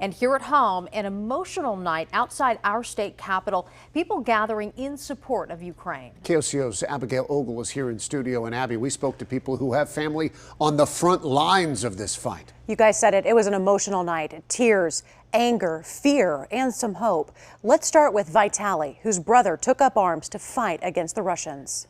And here at home, an emotional night outside our state capitol, people gathering in support of Ukraine. KOCO's Abigail Ogle is here in studio. And Abby, we spoke to people who have family on the front lines of this fight. You guys said it. It was an emotional night. Tears, anger, fear, and some hope. Let's start with Vitali, whose brother took up arms to fight against the Russians.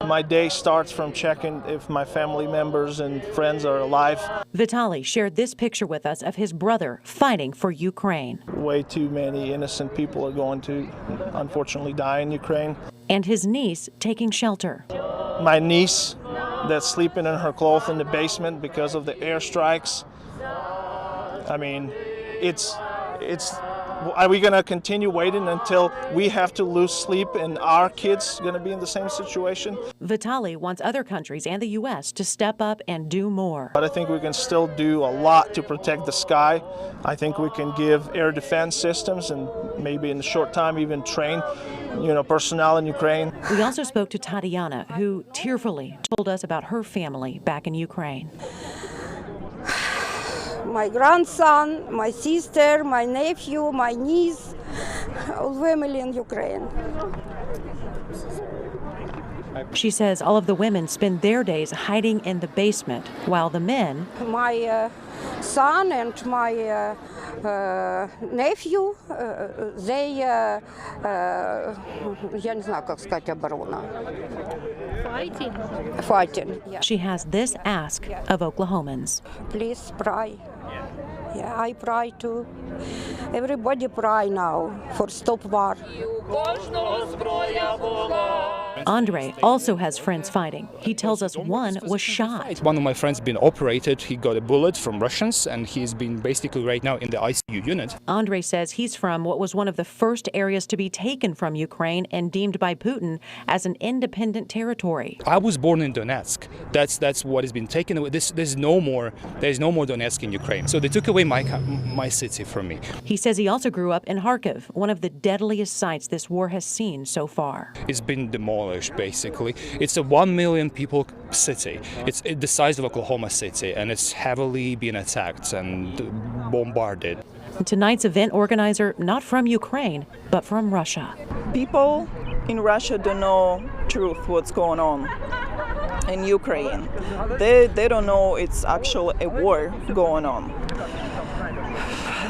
My day starts from checking if my family members and friends are alive. Vitali shared this picture with us of his brother fighting for Ukraine. Way too many innocent people are going to, unfortunately, die in Ukraine. And his niece taking shelter. My niece that's sleeping in her clothes in the basement because of the airstrikes. I mean, are we going to continue waiting until we have to lose sleep and our kids going to be in the same situation? Vitali wants other countries and the U.S. to step up and do more. But I think we can still do a lot to protect the sky. I think we can give air defense systems and maybe in a short time even train, personnel in Ukraine. We also spoke to Tatiana, who tearfully told us about her family back in Ukraine. My grandson, my sister, my nephew, my niece, all family in Ukraine. She says all of the women spend their days hiding in the basement, while the men... My son and my nephew, they, я не знаю, как сказать, оборона. Fighting. Yeah. She has this ask of Oklahomans. Please pray. Yeah, I pray too. Everybody pray now for stop war. Andre also has friends fighting. He tells us one was shot. One of my friends been operated. He got a bullet from Russians, and he's been basically right now in the ICU unit. Andre says he's from what was one of the first areas to be taken from Ukraine and deemed by Putin as an independent territory. I was born in Donetsk. That's what has been taken away. There's no more Donetsk in Ukraine. So they took away my city from me. He says he also grew up in Kharkiv, one of the deadliest sites this war has seen so far. It's been demolished, basically. It's a 1 million people city. It's the size of Oklahoma City, and it's heavily been attacked and bombarded. Tonight's event organizer, not from Ukraine, but from Russia. People in Russia don't know truth what's going on in Ukraine. They don't know it's actually a war going on.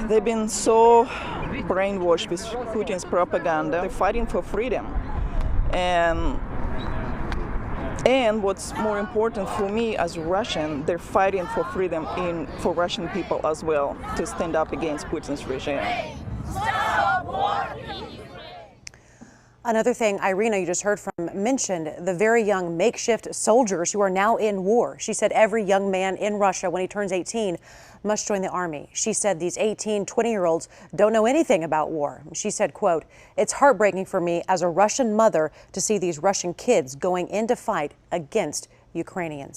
They've been so brainwashed with Putin's propaganda. They're fighting for freedom. And what's more important for me as Russian, they're fighting for freedom for Russian people as well, to stand up against Putin's regime. Another thing Irina, you just heard from, mentioned the very young makeshift soldiers who are now in war. She said every young man in Russia, when he turns 18, must join the army. She said these 18, 20-year-olds don't know anything about war. She said, quote, "It's heartbreaking for me as a Russian mother to see these Russian kids going in to fight against Ukrainians."